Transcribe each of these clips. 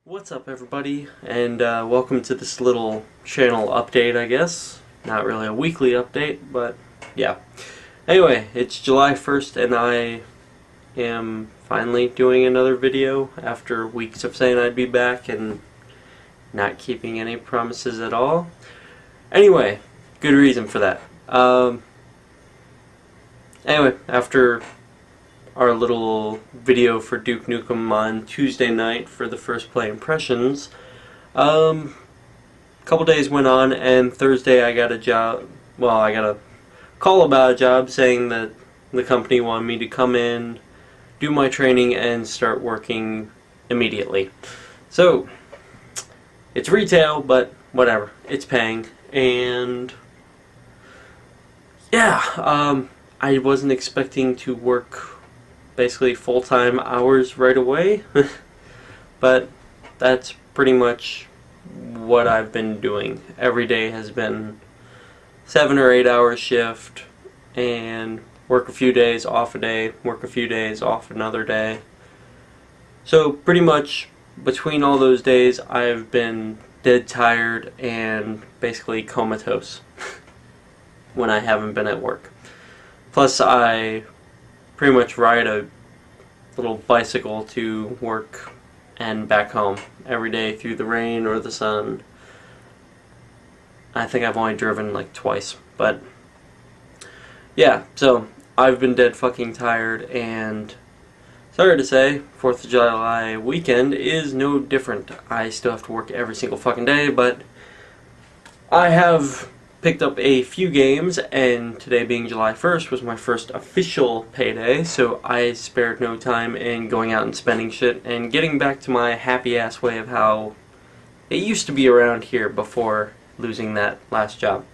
What's up, everybody, and welcome to this little channel update, I guess. Not really a weekly update, but yeah. Anyway, it's July 1st, and I am finally doing another video after weeks of saying I'd be back and not keeping any promises at all. Anyway, good reason for that. Anyway, after our little video for Duke Nukem on Tuesday night for the first play impressions, a couple days went on, and Thursday I got a job. Well, I got a call about a job saying that the company wanted me to come in, do my training, and start working immediately. So it's retail, but whatever, it's paying. And yeah, I wasn't expecting to work basically full-time hours right away, but that's pretty much what I've been doing. Every day has been 7 or 8 hour shift, and work a few days, off a day, work a few days, off another day. So pretty much between all those days I've been dead tired and basically comatose when I haven't been at work. Plus I pretty much ride a little bicycle to work and back home every day through the rain or the sun. I think I've only driven like twice, but yeah, so I've been dead fucking tired, and sorry to say, 4th of July weekend is no different. I still have to work every single fucking day, but I have picked up a few games, and today being July 1st was my first official payday, so I spared no time in going out and spending shit and getting back to my happy ass way of how it used to be around here before losing that last job.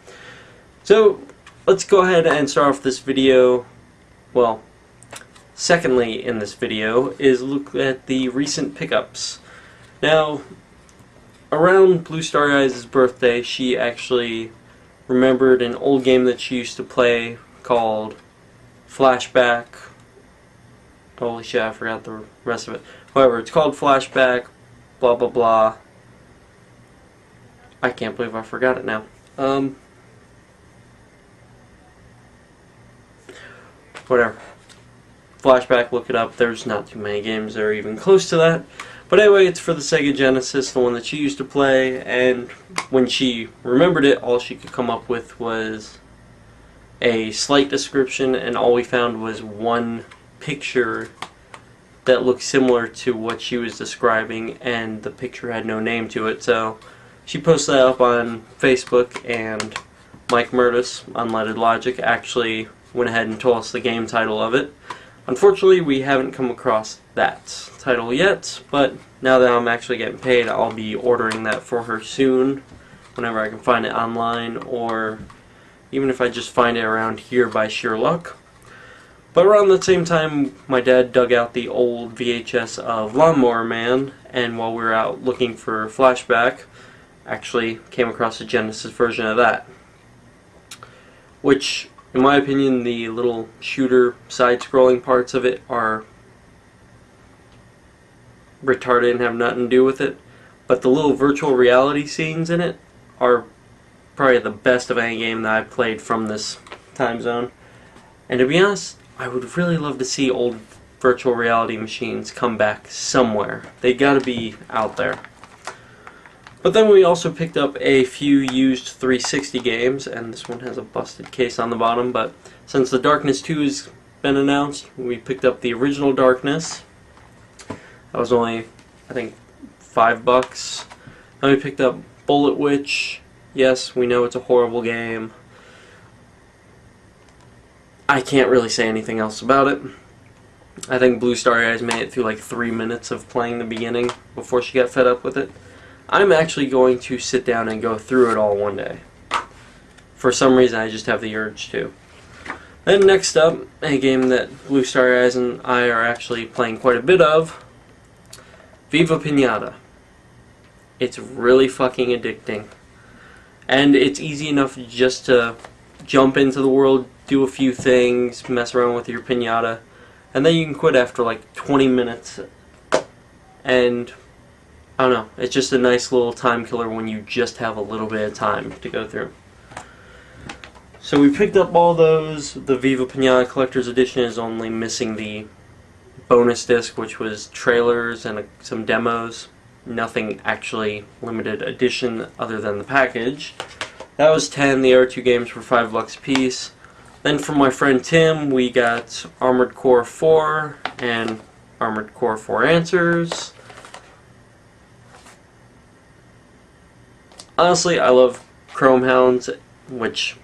So let's go ahead and start off this video. Well, secondly in this video is look at the recent pickups. Now, around Blue Starry Eyes' birthday, she actually remembered an old game that she used to play called Flashback. Holy shit, I forgot the rest of it. However, it's called Flashback, blah blah blah. I can't believe I forgot it now. Whatever. Flashback, look it up. There's not too many games that are even close to that. But anyway, it's for the Sega Genesis, the one that she used to play, and when she remembered it, all she could come up with was a slight description, and all we found was one picture that looked similar to what she was describing, and the picture had no name to it. So she posted that up on Facebook, and Mike Murtis, Unleaded Logic, actually went ahead and told us the game title of it. Unfortunately, we haven't come across that title yet, but now that I'm actually getting paid, I'll be ordering that for her soon, whenever I can find it online, or even if I just find it around here by sheer luck. But around the same time, my dad dug out the old VHS of Lawnmower Man, and while we were out looking for Flashback, actually came across a Genesis version of that, which, in my opinion, the little shooter side-scrolling parts of it are retarded and have nothing to do with it, but the little virtual reality scenes in it are probably the best of any game that I've played from this time zone. And to be honest, I would really love to see old virtual reality machines come back somewhere. They gotta be out there. But then we also picked up a few used 360 games, and this one has a busted case on the bottom, but since the Darkness 2 has been announced, we picked up the original Darkness. That was only, I think, $5. Then we picked up Bullet Witch. Yes, we know it's a horrible game. I can't really say anything else about it. I think Blue Starry Eyes made it through like 3 minutes of playing the beginning before she got fed up with it. I'm actually going to sit down and go through it all one day. For some reason, I just have the urge to. Then next up, a game that Blue Starry Eyes and I are actually playing quite a bit of, Viva Pinata. It's really fucking addicting. And it's easy enough just to jump into the world, do a few things, mess around with your pinata, and then you can quit after like 20 minutes. And I don't know, it's just a nice little time killer when you just have a little bit of time to go through. So we picked up all those. The Viva Pinata Collector's Edition is only missing the bonus disc, which was trailers and some demos. Nothing actually limited edition other than the package. That was 10. The other 2 games were $5 a piece. Then from my friend Tim, we got Armored Core 4 and Armored Core 4 Answers. Honestly, I love Chrome Hounds, which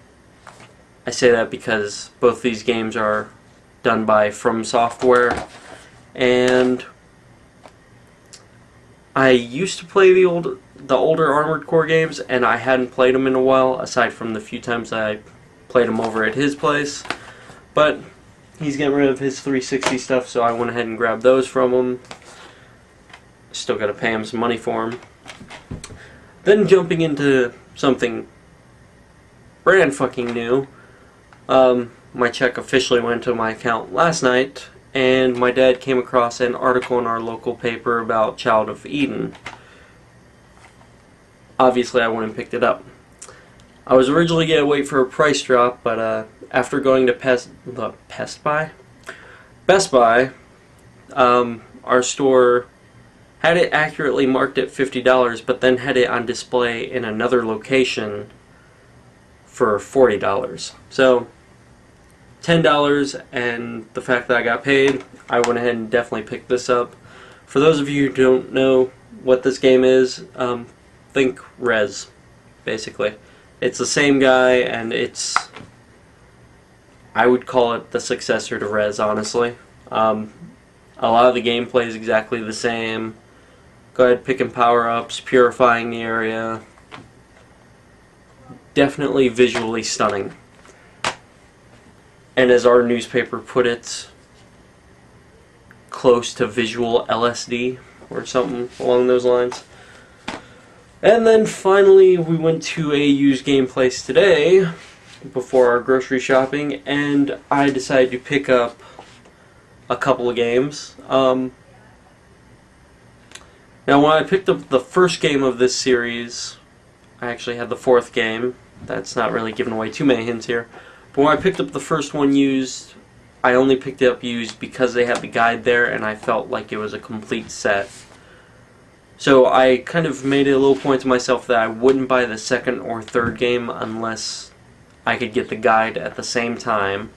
I say that because both these games are done by From Software, and I used to play the older Armored Core games, and I hadn't played them in a while, aside from the few times I played them over at his place. But he's getting rid of his 360 stuff, so I went ahead and grabbed those from him. Still got to pay him some money for them. Then jumping into something brand fucking new, my check officially went to my account last night, and my dad came across an article in our local paper about Child of Eden. Obviously, I went and picked it up. I was originally going to wait for a price drop, but after going to Best Buy, our store had it accurately marked at $50, but then had it on display in another location for $40. So $10, and the fact that I got paid, I went ahead and definitely picked this up. For those of you who don't know what this game is, think Rez, basically. It's the same guy, and I would call it the successor to Rez, honestly. A lot of the gameplay is exactly the same. Go ahead, picking power-ups, purifying the area. Definitely visually stunning. And as our newspaper put it, close to visual LSD, or something along those lines. And then finally, we went to a used game place today, before our grocery shopping, and I decided to pick up a couple of games. Now, when I picked up the first game of this series, I actually had the 4th game. That's not really giving away too many hints here. But when I picked up the first one used, I only picked it up used because they had the guide there, and I felt like it was a complete set. So I kind of made it a little point to myself that I wouldn't buy the 2nd or 3rd game unless I could get the guide at the same time,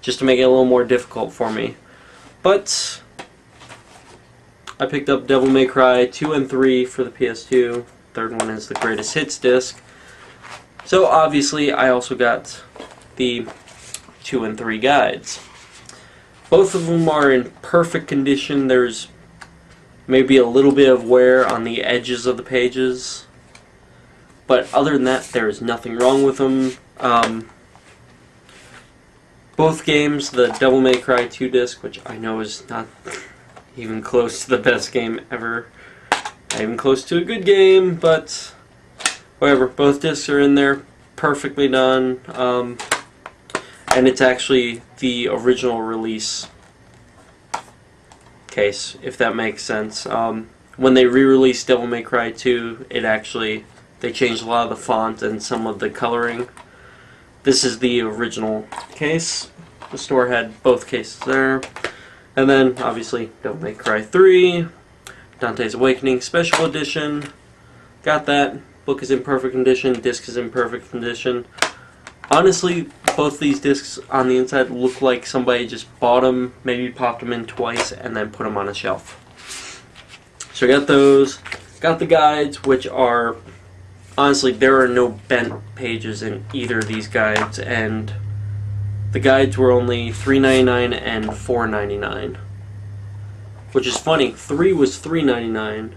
just to make it a little more difficult for me. But I picked up Devil May Cry 2 and 3 for the PS2. 3rd one is the Greatest Hits disc. So obviously I also got the 2 and 3 guides. Both of them are in perfect condition. There's maybe a little bit of wear on the edges of the pages, but other than that, there is nothing wrong with them. Both games, the Devil May Cry 2 disc, which I know is not even close to the best game ever, not even close to a good game, but whatever, both discs are in there, perfectly done, and it's actually the original release case, if that makes sense. When they re-released Devil May Cry 2, they changed a lot of the font and some of the coloring. This is the original case. The store had both cases there. And then, obviously, Devil May Cry 3, Dante's Awakening Special Edition. Got that. Book is in perfect condition. Disc is in perfect condition. Honestly, both these discs on the inside look like somebody just bought them, maybe popped them in twice, and then put them on a shelf. So I got those. Got the guides, which are, honestly, there are no bent pages in either of these guides, and the guides were only $3.99 and $4.99. Which is funny, 3 was $3.99,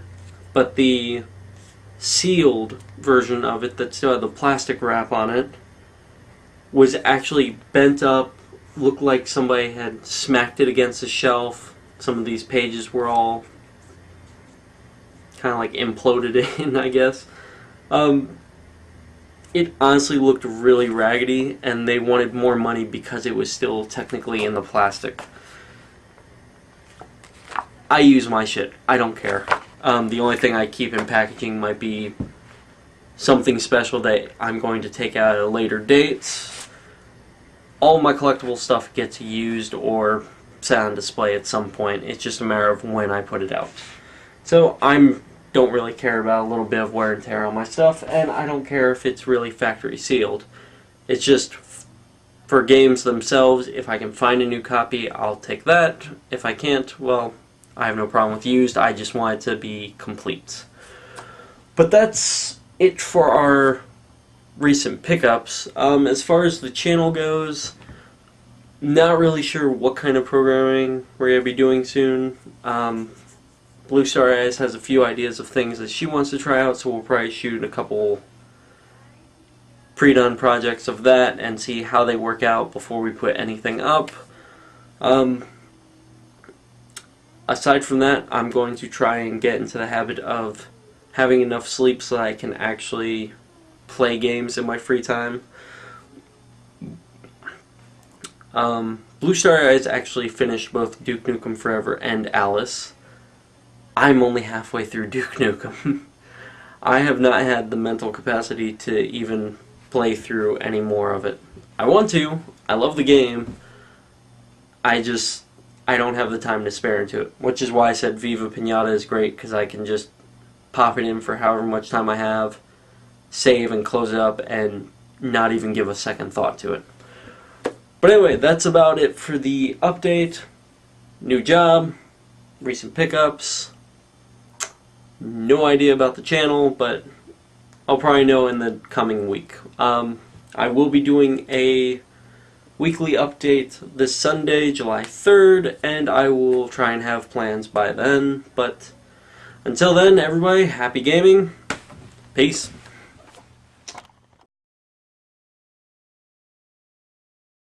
but the sealed version of it that still had the plastic wrap on it was actually bent up, looked like somebody had smacked it against a shelf. Some of these pages were all kind of like imploded in, I guess. It honestly looked really raggedy, and they wanted more money because it was still technically in the plastic. I use my shit. I don't care. The only thing I keep in packaging might be something special that I'm going to take out at a later date. All my collectible stuff gets used or set on display at some point. It's just a matter of when I put it out. So don't really care about a little bit of wear and tear on my stuff, and I don't care if it's really factory sealed. It's just for games themselves. If I can find a new copy, I'll take that. If I can't, well, I have no problem with used. I just want it to be complete. But that's it for our recent pickups. As far as the channel goes, not really sure what kind of programming we're going to be doing soon. Blue Star Eyes has a few ideas of things that she wants to try out, so we'll probably shoot a couple pre-done projects of that and see how they work out before we put anything up. Aside from that, I'm going to try and get into the habit of having enough sleep so that I can actually play games in my free time. Blue Star Eyes actually finished both Duke Nukem Forever and Alice. I'm only halfway through Duke Nukem. I have not had the mental capacity to even play through any more of it. I want to. I love the game. I don't have the time to spare into it. Which is why I said Viva Pinata is great, because I can just pop it in for however much time I have, save and close it up, and not even give a second thought to it. But anyway, that's about it for the update. New job, recent pickups. No idea about the channel, but I'll probably know in the coming week. I will be doing a weekly update this Sunday, July 3rd, and I will try and have plans by then. But until then, everybody, happy gaming. Peace.